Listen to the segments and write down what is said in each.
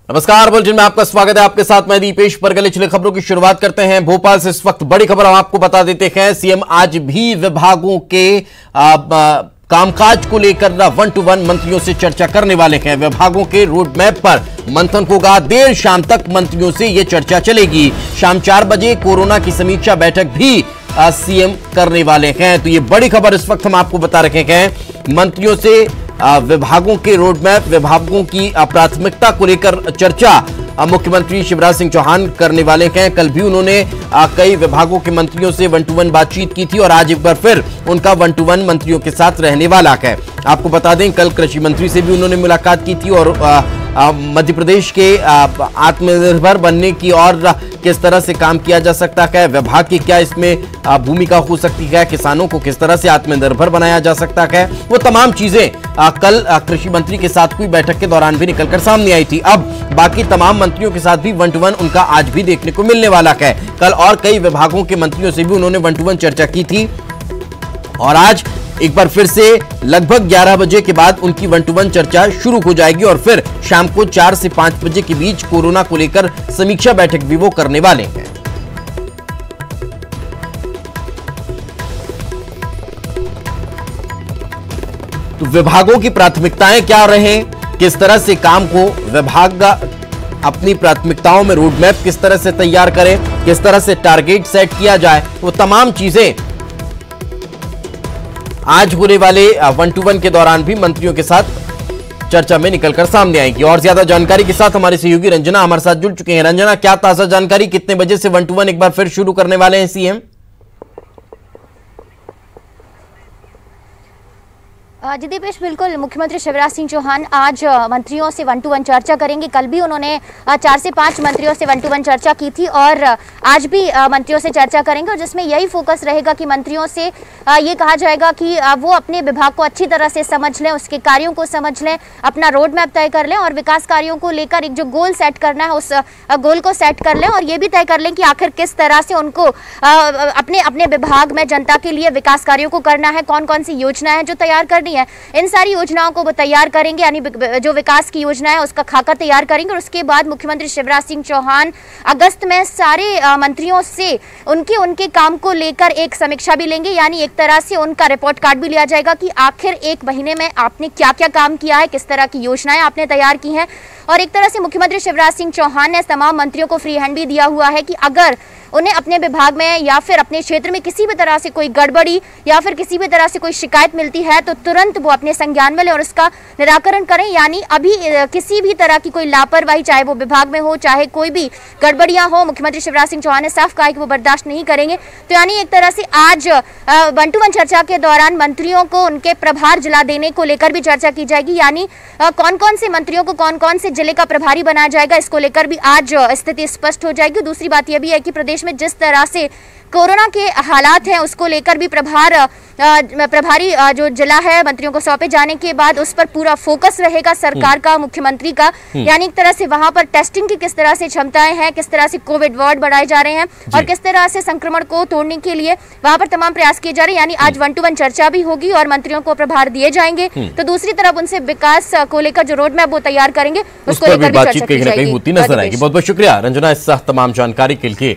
नमस्कार, बुलेटिन में आपका स्वागत है। आपके साथ मैं दीपेश परगले। चलिए खबरों की शुरुआत करते हैं। भोपाल से इस वक्त बड़ी खबर हम आपको बता देते हैं। सीएम आज भी विभागों के कामकाज को लेकर 1-to-1 मंत्रियों से चर्चा करने वाले हैं। विभागों के रोड मैप पर मंथन होगा। देर शाम तक मंत्रियों से यह चर्चा चलेगी। शाम 4 बजे कोरोना की समीक्षा बैठक भी सीएम करने वाले हैं। तो ये बड़ी खबर इस वक्त हम आपको बता रहे हैं। मंत्रियों से विभागों के रोड मैप, विभागों की प्राथमिकता को लेकर चर्चा मुख्यमंत्री शिवराज सिंह चौहान करने वाले हैं। कल भी उन्होंने कई विभागों के मंत्रियों से 1-to-1 बातचीत की थी और आज एक बार फिर उनका 1-to-1 मंत्रियों के साथ रहने वाला है। आपको बता दें, कल कृषि मंत्री से भी उन्होंने मुलाकात की थी और मध्य प्रदेश के आत्मनिर्भर बनने की और किस तरह से काम किया जा सकता है, विभाग की क्या इसमें भूमिका हो सकती है, किसानों को किस तरह से आत्मनिर्भर बनाया जा सकता है, वो तमाम चीजें कल कृषि मंत्री के साथ हुई बैठक के दौरान भी निकलकर सामने आई थी। अब बाकी तमाम मंत्रियों के साथ भी 1-to-1 उनका आज भी देखने को मिलने वाला है। कल और कई विभागों के मंत्रियों से भी उन्होंने 1-to-1 चर्चा की थी और आज एक बार फिर से लगभग 11 बजे के बाद उनकी 1-to-1 चर्चा शुरू हो जाएगी और फिर शाम को 4 से 5 बजे के बीच कोरोना को लेकर समीक्षा बैठक भी वो करने वाले हैं। तो विभागों की प्राथमिकताएं क्या रहे, किस तरह से काम को विभाग अपनी प्राथमिकताओं में रोड मैप किस तरह से तैयार करें, किस तरह से टारगेट सेट किया जाए, वो तमाम चीजें आज होने वाले 1-to-1 के दौरान भी मंत्रियों के साथ चर्चा में निकलकर सामने आएगी। और ज्यादा जानकारी के साथ हमारे सहयोगी रंजना हमारे साथ जुड़ चुके हैं। रंजना, क्या ताजा जानकारी, कितने बजे से 1-to-1 एक बार फिर शुरू करने वाले हैं सीएम? जी दीपेश, बिल्कुल मुख्यमंत्री शिवराज सिंह चौहान आज मंत्रियों से 1-to-1 चर्चा करेंगे। कल भी उन्होंने 4 से 5 मंत्रियों से 1-to-1 चर्चा की थी और आज भी मंत्रियों से चर्चा करेंगे और जिसमें यही फोकस रहेगा कि मंत्रियों से ये कहा जाएगा कि वो अपने विभाग को अच्छी तरह से समझ लें, उसके कार्यों को समझ लें, अपना रोड मैप तय कर लें और विकास कार्यों को लेकर एक जो गोल सेट करना है उस गोल को सेट कर लें और ये भी तय कर लें कि आखिर किस तरह से उनको अपने अपने विभाग में जनता के लिए विकास कार्यों को करना है, कौन कौन सी योजनाएं हैं जो तैयार करनी है। इन सारी योजनाओं को वो तैयार करेंगे, यानी जो विकास की योजना है उसका खाका तैयार करेंगे और उसके बाद मुख्यमंत्री शिवराज सिंह चौहान अगस्त में सारे मंत्रियों से उनके काम को लेकर एक समीक्षा भी लेंगे, यानी एक तरह से उनका रिपोर्ट कार्ड भी लिया जाएगा कि आखिर एक महीने में आपने क्या क्या काम किया है, किस तरह की योजनाएं आपने तैयार की हैं। और एक तरह से मुख्यमंत्री शिवराज सिंह चौहान ने तमाम मंत्रियों को फ्री हैंड भी दिया हुआ है कि अगर उन्हें अपने विभाग में या फिर अपने क्षेत्र में किसी भी तरह से कोई गड़बड़ी या फिर किसी भी तरह से कोई शिकायत मिलती है तो तुरंत वो अपने संज्ञान में लें और उसका निराकरण करें। यानी अभी किसी भी तरह की कोई लापरवाही, चाहे वो विभाग में हो, चाहे कोई भी गड़बड़ियां हो, मुख्यमंत्री शिवराज सिंह चौहान ने साफ कहा कि वो बर्दाश्त नहीं करेंगे। तो यानी एक तरह से आज 1-to-1 चर्चा के दौरान मंत्रियों को उनके प्रभार जिला देने को लेकर भी चर्चा की जाएगी, यानी कौन कौन से मंत्रियों को कौन कौन से जिले का प्रभारी बनाया जाएगा, इसको लेकर भी आज स्थिति स्पष्ट हो जाएगी। दूसरी बात यह भी है कि प्रदेश में जिस तरह से कोरोना के हालात हैं उसको लेकर भी प्रभारी जो जिला है मंत्रियों को सौंपे जाने के बाद उस पर पूरा फोकस रहेगा सरकार का, मुख्यमंत्री का, यानी एक तरह से वहां पर टेस्टिंग की किस तरह से क्षमताएं हैं, किस तरह से कोविड वार्ड बढ़ाए जा रहे हैं और किस तरह से संक्रमण को तोड़ने के लिए वहां पर तमाम प्रयास किए जा रहे हैं। यानी आज 1-to-1 चर्चा भी होगी और मंत्रियों को प्रभार दिए जाएंगे। तो दूसरी तरफ उनसे विकास को लेकर जो रोड मैप वो तैयार करेंगे उसको लेकर भी चर्चा की जाएगी। होती नजर आएगी। बहुत बहुत शुक्रिया रंजना इस तमाम जानकारी के लिए।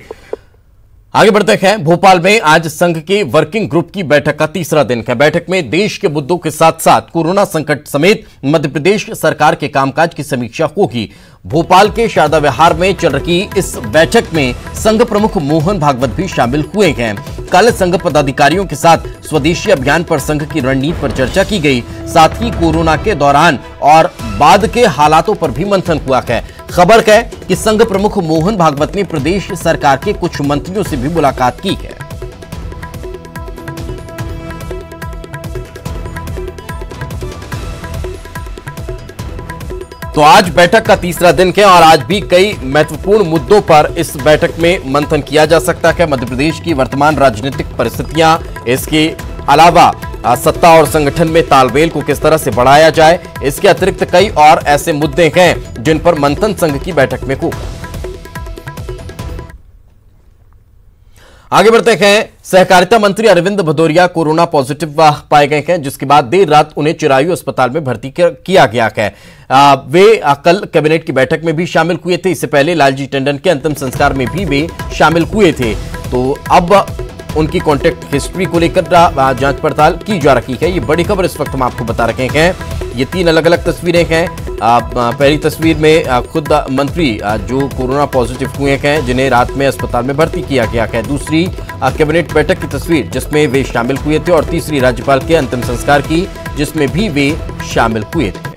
आगे बढ़ते हैं। भोपाल में आज संघ के वर्किंग ग्रुप की बैठक का तीसरा दिन है। बैठक में देश के मुद्दों के साथ साथ कोरोना संकट समेत मध्य प्रदेश सरकार के कामकाज की समीक्षा होगी। भोपाल के शारदा विहार में चल रही इस बैठक में संघ प्रमुख मोहन भागवत भी शामिल हुए हैं। कल संघ पदाधिकारियों के साथ स्वदेशी अभियान पर संघ की रणनीति पर चर्चा की गई। साथ ही कोरोना के दौरान और बाद के हालातों पर भी मंथन हुआ है। खबर है कि संघ प्रमुख मोहन भागवत ने प्रदेश सरकार के कुछ मंत्रियों से भी मुलाकात की है। तो आज बैठक का तीसरा दिन है और आज भी कई महत्वपूर्ण मुद्दों पर इस बैठक में मंथन किया जा सकता है। मध्य प्रदेश की वर्तमान राजनीतिक परिस्थितियां, इसके अलावा सत्ता और संगठन में तालमेल को किस तरह से बढ़ाया जाए, इसके अतिरिक्त कई और ऐसे मुद्दे हैं जिन पर मंथन संघ की बैठक में होगा। आगे बढ़ते हैं। सहकारिता मंत्री अरविंद भदौरिया कोरोना पॉजिटिव पाए गए हैं, जिसके बाद देर रात उन्हें चिरायु अस्पताल में भर्ती किया गया है। वे कल कैबिनेट की बैठक में भी शामिल हुए थे। इससे पहले लालजी टंडन के अंतिम संस्कार में भी वे शामिल हुए थे। तो अब उनकी कॉन्टैक्ट हिस्ट्री को लेकर जांच पड़ताल की जा रही है। ये बड़ी खबर इस वक्त हम आपको बता रहे हैं। ये 3 अलग अलग तस्वीरें हैं। पहली तस्वीर में खुद मंत्री जो कोरोना पॉजिटिव हुए हैं, जिन्हें रात में अस्पताल में भर्ती किया गया है। दूसरी कैबिनेट बैठक की तस्वीर जिसमें वे शामिल हुए थे, और तीसरी राज्यपाल के अंतिम संस्कार की जिसमें भी वे शामिल हुए थे।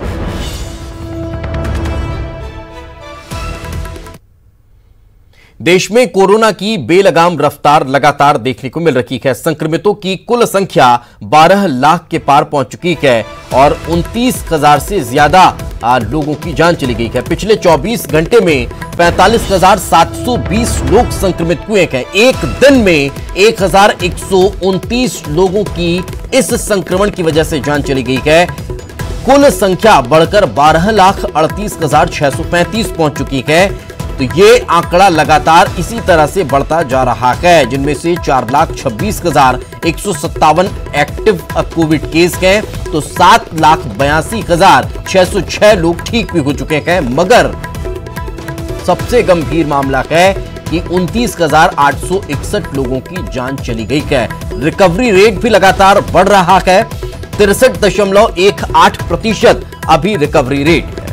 देश में कोरोना की बेलगाम रफ्तार लगातार देखने को मिल रही है। संक्रमितों की कुल संख्या 12 लाख के पार पहुंच चुकी है और 29,000 से ज्यादा लोगों की जान चली गई है। पिछले 24 घंटे में 45,720 लोग संक्रमित हुए हैं। एक दिन में 1,129 लोगों की इस संक्रमण की वजह से जान चली गई है। कुल संख्या बढ़कर 12,38,635 पहुंच चुकी है। तो ये आंकड़ा लगातार इसी तरह से बढ़ता जा रहा है, जिनमें से 4,26,157 एक्टिव कोविड केस हैं, तो 7,82,606 लोग ठीक भी हो चुके हैं। मगर सबसे गंभीर मामला है कि 29,861 लोगों की जान चली गई है। रिकवरी रेट भी लगातार बढ़ रहा है। 63.18% अभी रिकवरी रेट है।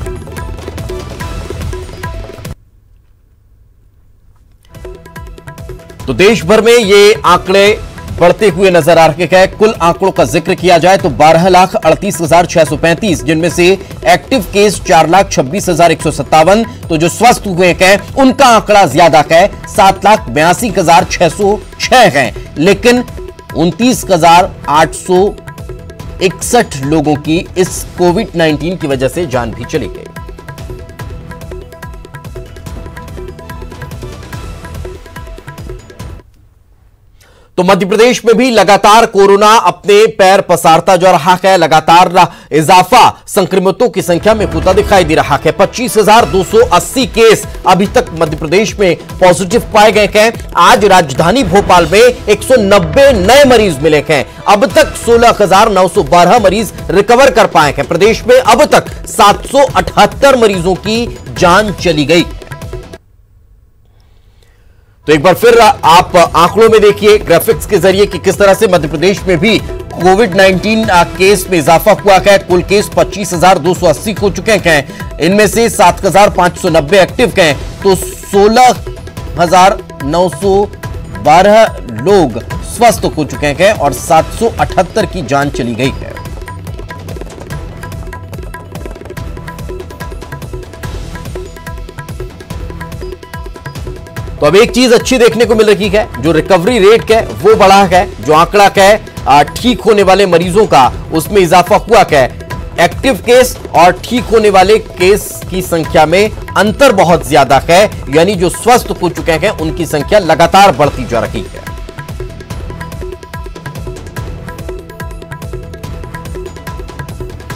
तो देश भर में ये आंकड़े बढ़ते हुए नजर आ रहे हैं। कुल आंकड़ों का जिक्र किया जाए तो 12,38,635, जिनमें से एक्टिव केस 4,26,157, तो जो स्वस्थ हुए हैं उनका आंकड़ा ज्यादा है, 7,82,606 है। लेकिन 29,861 लोगों की इस कोविड-19 की वजह से जान भी चली गई। तो मध्य प्रदेश में भी लगातार कोरोना अपने पैर पसारता जा रहा है। लगातार इजाफा संक्रमितों की संख्या में होता दिखाई दे रहा है। 25,280 केस अभी तक मध्य प्रदेश में पॉजिटिव पाए गए हैं। आज राजधानी भोपाल में 190 नए मरीज मिले हैं। अब तक 16,912 मरीज रिकवर कर पाए हैं। प्रदेश में अब तक 778 मरीजों की जान चली गई। तो एक बार फिर आप आंकड़ों में देखिए ग्राफिक्स के जरिए कि किस तरह से मध्य प्रदेश में भी कोविड-19 केस में इजाफा हुआ है। कुल केस 25,280 हो चुके हैं। इनमें से 7,590 एक्टिव हैं, तो 16,912 लोग स्वस्थ हो चुके हैं और 778 की जान चली गई है। तो अब एक चीज अच्छी देखने को मिल रही है, जो रिकवरी रेट है वो बढ़ा है। जो आंकड़ा है ठीक होने वाले मरीजों का, उसमें इजाफा हुआ है। एक्टिव केस और ठीक होने वाले केस की संख्या में अंतर बहुत ज्यादा है, यानी जो स्वस्थ हो चुके हैं उनकी संख्या लगातार बढ़ती जा रही है।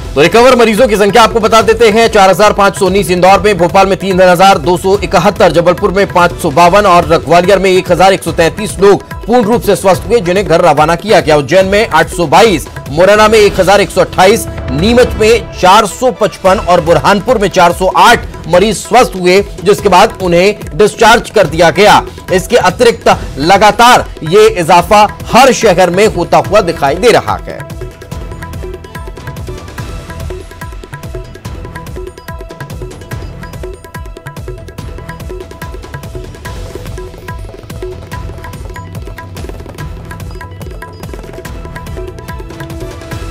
तो रिकवर मरीजों की संख्या आपको बता देते हैं। 4,519 इंदौर में, भोपाल में 3,271, जबलपुर में 552 और ग्वालियर में 1,133 लोग पूर्ण रूप से स्वस्थ हुए, जिन्हें घर रवाना किया गया। उज्जैन में 822, मुरैना में 1,128, नीमच में 455 और बुरहानपुर में 408 मरीज स्वस्थ हुए, जिसके बाद उन्हें डिस्चार्ज कर दिया गया। इसके अतिरिक्त लगातार ये इजाफा हर शहर में होता हुआ दिखाई दे रहा है।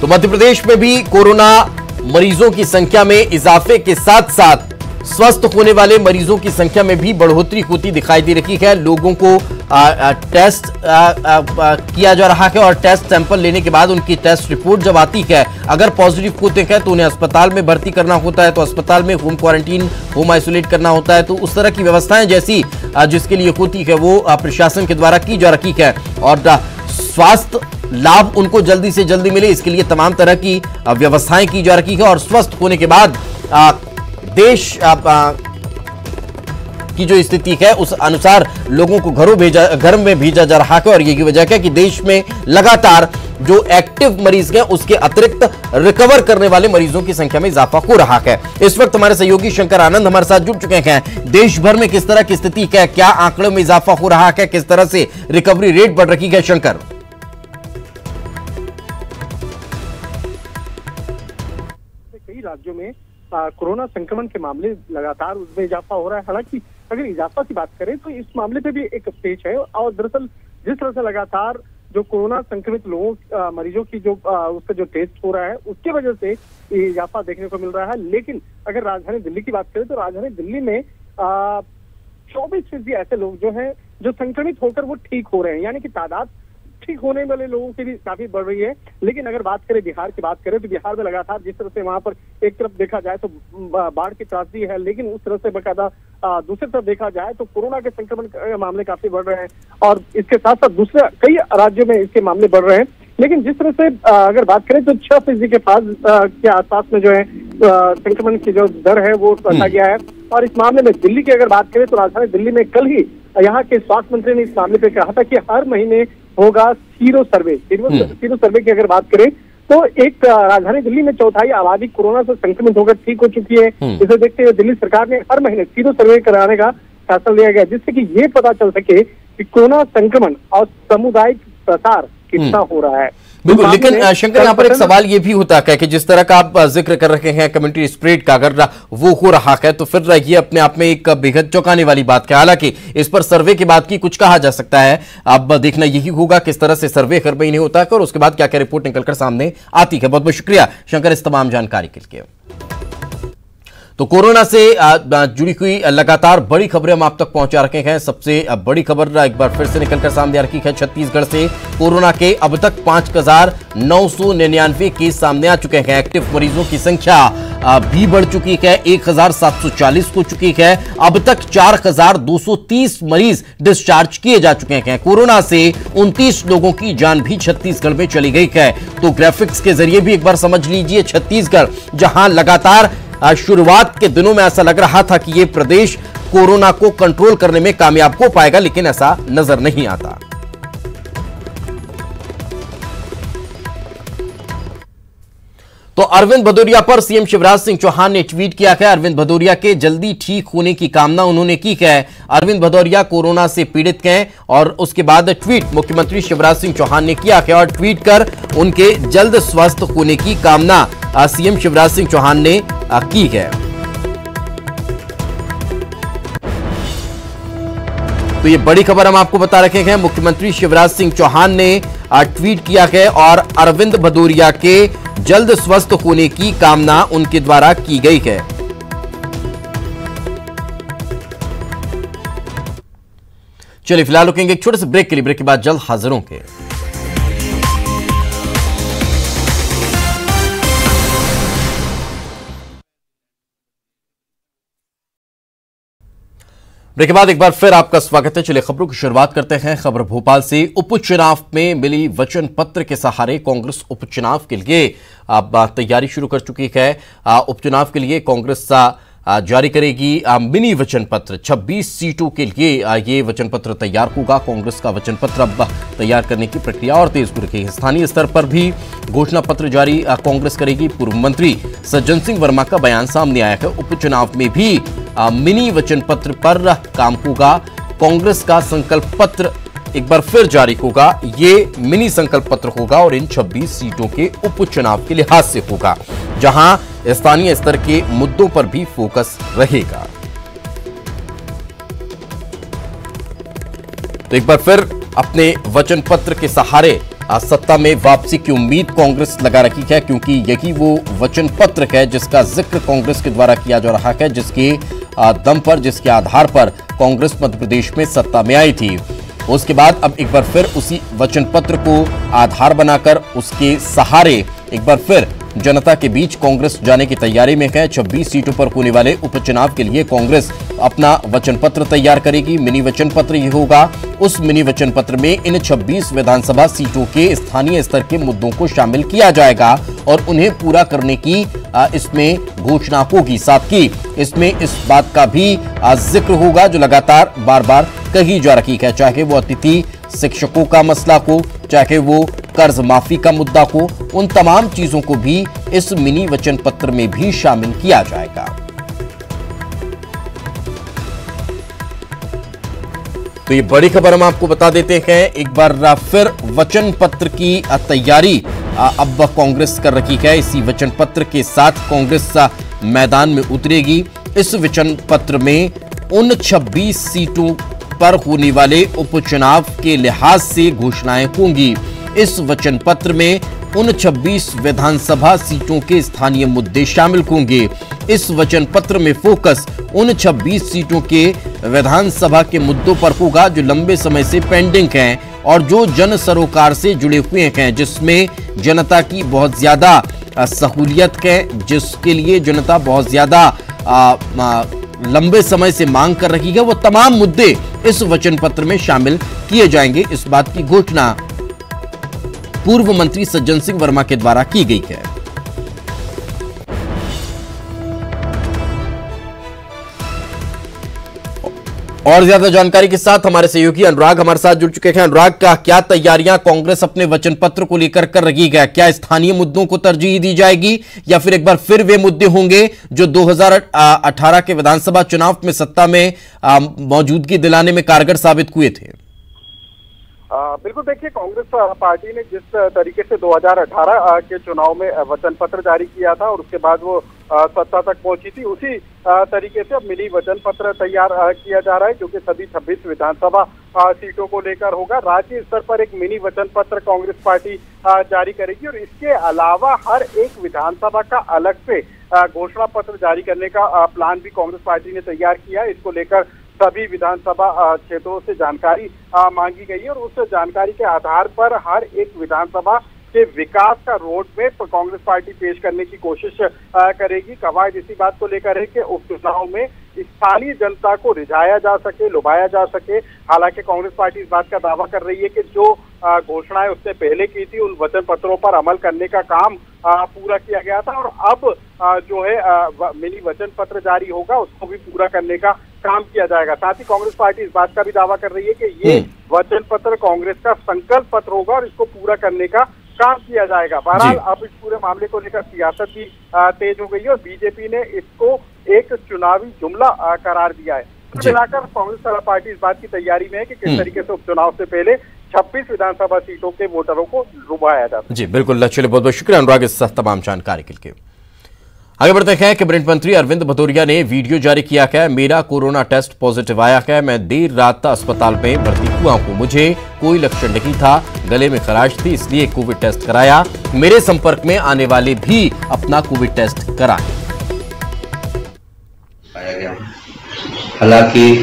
तो मध्य प्रदेश में भी कोरोना मरीजों की संख्या में इजाफे के साथ साथ स्वस्थ होने वाले मरीजों की संख्या में भी बढ़ोतरी होती दिखाई दे रही है। लोगों को टेस्ट किया जा रहा है और टेस्ट सैंपल लेने के बाद उनकी टेस्ट रिपोर्ट जब आती है, अगर पॉजिटिव होते हैं तो उन्हें अस्पताल में भर्ती करना होता है, तो अस्पताल में होम क्वारंटीन, होम आइसोलेट करना होता है। तो उस तरह की व्यवस्थाएं जैसी जिसके लिए होती है वो प्रशासन के द्वारा की जा रही है और स्वास्थ्य लाभ उनको जल्दी से जल्दी मिले, इसके लिए तमाम तरह की व्यवस्थाएं की जा रही है। और स्वस्थ होने के बाद देश की जो स्थिति है उस अनुसार लोगों को घर में भेजा जा रहा है और यही वजह है कि देश में लगातार जो एक्टिव मरीज हैं उसके अतिरिक्त रिकवर करने वाले मरीजों की संख्या में इजाफा हो रहा है। इस वक्त हमारे सहयोगी शंकर आनंद हमारे साथ जुड़ चुके हैं। देश भर में किस तरह की स्थिति है, क्या आंकड़ों में इजाफा हो रहा है, किस तरह से रिकवरी रेट बढ़ रही है शंकर? कई राज्यों में कोरोना संक्रमण के मामले लगातार उसमें इजाफा हो रहा है। हालांकि अगर इजाफा की बात करें तो इस मामले पे भी एक पेच है और दरअसल जिस तरह से लगातार जो कोरोना संक्रमित लोगों मरीजों की जो उसका जो टेस्ट हो रहा है उसकी वजह से इजाफा देखने को मिल रहा है। लेकिन अगर राजधानी दिल्ली की बात करें तो राजधानी दिल्ली में 24% ऐसे लोग जो हैं जो संक्रमित होकर वो ठीक हो रहे हैं, यानी कि तादाद ठीक होने वाले लोगों की भी काफी बढ़ रही है। लेकिन अगर बात करें बिहार की बात करें तो बिहार में लगातार जिस तरह से वहां पर एक तरफ देखा जाए तो बाढ़ की त्रासदी है, लेकिन उस तरह से बकायदा दूसरी तरफ देखा जाए तो कोरोना के संक्रमण के मामले काफी बढ़ रहे हैं और इसके साथ साथ दूसरे कई राज्यों में इसके मामले बढ़ रहे हैं। लेकिन जिस तरह से अगर बात करें तो 6% के पास के आसपास में जो है संक्रमण की जो दर है वो रखा गया है। और इस मामले में दिल्ली की अगर बात करें तो राजधानी दिल्ली में कल ही यहाँ के स्वास्थ्य मंत्री ने इस मामले पे कहा था कि हर महीने होगा सीरो सर्वे। सीरो सर्वे की अगर बात करें तो एक राजधानी दिल्ली में चौथाई आबादी कोरोना से संक्रमित होकर ठीक हो चुकी है। इसे देखते हुए दिल्ली सरकार ने हर महीने सीरो सर्वे कराने का फैसला लिया गया, जिससे कि ये पता चल सके कि कोरोना संक्रमण और सामुदायिक प्रसार कितना हो रहा है। बिल्कुल, लेकिन शंकर यहाँ पर एक सवाल ये भी होता है कि जिस तरह का आप जिक्र कर रहे हैं कम्युनिटी स्प्रेड का, अगर वो हो रहा है तो फिर ये अपने आप में एक बेहद चौंकाने वाली बात है। हालांकि इस पर सर्वे के बाद की कुछ कहा जा सकता है, अब देखना यही होगा किस तरह से सर्वे हर महीने होता है और उसके बाद क्या क्या रिपोर्ट निकलकर सामने आती है। बहुत बहुत शुक्रिया शंकर इस तमाम जानकारी के लिए। तो कोरोना से जुड़ी हुई लगातार बड़ी खबरें हम आप तक पहुंचा रखे हैं। सबसे बड़ी खबर एक बार फिर से निकलकर सामने आ रही है। छत्तीसगढ़ से कोरोना के अब तक 5,999 केस सामने आ चुके हैं। एक्टिव मरीजों की संख्या भी बढ़ चुकी है, 1,740 हो चुकी है। अब तक 4,230 मरीज डिस्चार्ज किए जा चुके हैं। कोरोना से 29 लोगों की जान भी छत्तीसगढ़ में चली गई है। तो ग्राफिक्स के जरिए भी एक बार समझ लीजिए, छत्तीसगढ़ जहां लगातार शुरुआत के दिनों में ऐसा लग रहा था कि यह प्रदेश कोरोना को कंट्रोल करने में कामयाब हो पाएगा, लेकिन ऐसा नजर नहीं आता। तो अरविंद भदौरिया पर सीएम शिवराज सिंह चौहान ने ट्वीट किया है। अरविंद भदौरिया के जल्दी ठीक होने की कामना उन्होंने की है। अरविंद भदौरिया कोरोना से पीड़ित हैं और उसके बाद ट्वीट मुख्यमंत्री शिवराज सिंह चौहान ने किया है और ट्वीट कर उनके जल्द स्वस्थ होने की कामना सीएम शिवराज सिंह चौहान ने की है। तो ये बड़ी खबर हम आपको बता रखे हैं। मुख्यमंत्री शिवराज सिंह चौहान ने ट्वीट किया है और अरविंद भदौरिया के जल्द स्वस्थ होने की कामना उनके द्वारा की गई है। चलिए फिलहाल रुकेंगे एक छोटे से ब्रेक के लिए। ब्रेक के बाद जल्द हाजिर होंगे। ब्रेक के बाद एक बार फिर आपका स्वागत है। चलिए खबरों की शुरुआत करते हैं। खबर भोपाल से। उपचुनाव में मिली वचन पत्र के सहारे कांग्रेस उपचुनाव के लिए अब तैयारी शुरू कर चुकी है। उपचुनाव के लिए कांग्रेस जारी करेगी मिनी वचन पत्र। 26 सीटों के लिए ये वचन पत्र तैयार होगा। कांग्रेस का वचन पत्र अब तैयार करने की प्रक्रिया और तेज हो रही है। स्थानीय स्तर पर भी घोषणा पत्र जारी कांग्रेस करेगी। पूर्व मंत्री सज्जन सिंह वर्मा का बयान सामने आया है। उपचुनाव में भी मिनी वचन पत्र पर काम होगा। कांग्रेस का संकल्प पत्र एक बार फिर जारी होगा। ये मिनी संकल्प पत्र होगा और इन 26 सीटों के उपचुनाव के लिहाज से होगा, जहां स्थानीय स्तर के मुद्दों पर भी फोकस रहेगा। तो एक बार फिर अपने वचन पत्र के सहारे सत्ता में वापसी की उम्मीद कांग्रेस लगा रखी है, क्योंकि यही वो वचन पत्र है जिसका जिक्र कांग्रेस के द्वारा किया जा रहा है, जिसके दम पर, जिसके आधार पर कांग्रेस मध्य प्रदेश में सत्ता में आई थी। उसके बाद अब एक बार फिर उसी वचन पत्र को आधार बनाकर उसके सहारे एक बार फिर जनता के बीच कांग्रेस जाने की तैयारी में है। 26 सीटों पर होने वाले उपचुनाव के लिए कांग्रेस अपना वचन पत्र तैयार करेगी। मिनी वचन पत्र ये होगा। उस मिनी वचन पत्र में इन 26 विधानसभा सीटों के स्थानीय स्तर के मुद्दों को शामिल किया जाएगा और उन्हें पूरा करने की इसमें घोषणा होगी। साथ ही इसमें इस बात का भी जिक्र होगा जो लगातार बार बार कही जा रही है, चाहे वो अतिथि शिक्षकों का मसला हो, चाहे वो कर्ज माफी का मुद्दा हो, उन तमाम चीजों को भी इस मिनी वचन पत्र में भी शामिल किया जाएगा। तो ये बड़ी खबर हम आपको बता देते हैं। एक बार फिर वचन पत्र की तैयारी अब कांग्रेस कर रही है। इसी वचन पत्र के साथ कांग्रेस मैदान में उतरेगी। इस वचन पत्र में उन 26 सीटों पर होने वाले उपचुनाव के लिहाज से घोषणाएं होंगी। इस वचन पत्र में उन 26 विधानसभा सीटों के स्थानीय मुद्दे शामिल होंगे। इस वचन पत्र में फोकस उन 26 सीटों के विधानसभा के मुद्दों पर होगा जो लंबे समय से पेंडिंग हैं और जो जन सरोकार से जुड़े हुए हैं, जिसमें जनता की बहुत ज्यादा सहूलियत है, जिसके लिए जनता बहुत ज्यादा लंबे समय से मांग कर रही है। वो तमाम मुद्दे इस वचन पत्र में शामिल किए जाएंगे। इस बात की घोषणा पूर्व मंत्री सज्जन सिंह वर्मा के द्वारा की गई है। और ज्यादा जानकारी के साथ हमारे सहयोगी अनुराग हमारे साथ जुड़ चुके हैं। अनुराग, का क्या तैयारियां कांग्रेस अपने वचन पत्र को लेकर कर रही है? क्या स्थानीय मुद्दों को तरजीह दी जाएगी या फिर एक बार फिर वे मुद्दे होंगे जो 2018 के विधानसभा चुनाव में सत्ता में मौजूदगी दिलाने में कारगर साबित हुए थे? बिल्कुल, देखिए, कांग्रेस पार्टी ने जिस तरीके से 2018 के चुनाव में वचन पत्र जारी किया था और उसके बाद वो सत्ता तक पहुंची थी, उसी तरीके से अब मिनी वचन पत्र तैयार किया जा रहा है, जो कि सभी 26 विधानसभा सीटों को लेकर होगा। राज्य स्तर पर एक मिनी वचन पत्र कांग्रेस पार्टी जारी करेगी और इसके अलावा हर एक विधानसभा का अलग से घोषणा पत्र जारी करने का प्लान भी कांग्रेस पार्टी ने तैयार किया है। इसको लेकर सभी विधानसभा क्षेत्रों से जानकारी मांगी गई है और उस जानकारी के आधार पर हर एक विधानसभा के विकास का रोड मैप कांग्रेस पार्टी पेश करने की कोशिश करेगी। कवायद इसी बात को लेकर है कि उपचुनाव में स्थानीय जनता को रिझाया जा सके, लुभाया जा सके। हालांकि कांग्रेस पार्टी इस बात का दावा कर रही है कि जो घोषणाएं उसने पहले की थी उन वचन पत्रों पर अमल करने का काम पूरा किया गया था और अब जो है मिनी वचन पत्र जारी होगा उसको भी पूरा करने का काम किया जाएगा। साथ ही कांग्रेस पार्टी इस बात का भी दावा कर रही है कि ये वचन पत्र कांग्रेस का संकल्प पत्र होगा और इसको पूरा करने का काम किया जाएगा। बहरहाल अब इस पूरे मामले को लेकर सियासत भी तेज हो गई है और बीजेपी ने इसको एक चुनावी जुमला करार दिया है। मिलाकर कांग्रेस पार्टी इस बात की तैयारी में है कि किस तरीके से उपचुनाव से पहले 26 विधानसभा सीटों के वोटरों को लुभाया जाता है। जी बिल्कुल, चलिए बहुत बहुत शुक्रिया अनुराग इस तमाम जानकारी के लिए। आगे बढ़ते हैं। कैबिनेट मंत्री अरविंद भदौरिया ने वीडियो जारी किया है। मेरा कोरोना टेस्ट पॉजिटिव आया है। मैं देर रात अस्पताल में भर्ती हुआ हूं। मुझे कोई लक्षण नहीं था, गले में खराश थी, इसलिए कोविड टेस्ट कराया। मेरे संपर्क में आने वाले भी अपना कोविड टेस्ट कराएं। पाया गया, हालांकि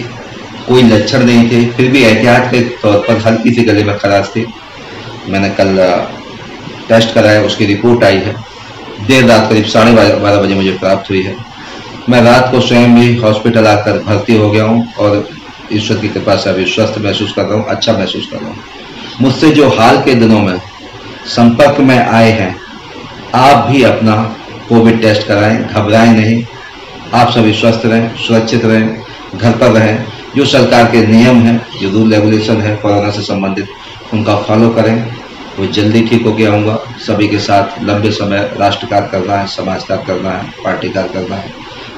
कोई लक्षण नहीं थे, फिर भी एहतियात के तौर पर हल्की सी गले में खराश थी। मैंने कल टेस्ट कराया, उसकी रिपोर्ट आई है। देर रात करीब 12:30 बजे मुझे प्राप्त हुई है। मैं रात को स्वयं भी हॉस्पिटल आकर भर्ती हो गया हूँ और ईश्वर की कृपा से अभी स्वस्थ महसूस कर रहा हूँ, अच्छा महसूस कर रहा हूँ। मुझसे जो हाल के दिनों में संपर्क में आए हैं, आप भी अपना कोविड टेस्ट कराएं, घबराएं नहीं। आप सभी स्वस्थ रहें, सुरक्षित रहें, घर पर रहें। जो सरकार के नियम हैं, जो रूल रेगुलेशन है कोरोना से संबंधित, उनका फॉलो करें। वो जल्दी ठीक होकर आऊँगा। सभी के साथ लंबे समय राष्ट्र कार्य करना है, समाज कार्य करना है, पार्टी कार्य करना है।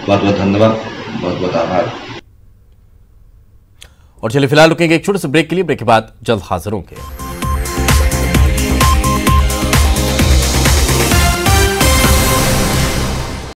बहुत बहुत धन्यवाद, बहुत बहुत आभार। और चलिए फिलहाल रुकेंगे एक छोटे से ब्रेक के लिए। ब्रेक के बाद जल्द हाजिर होंगे।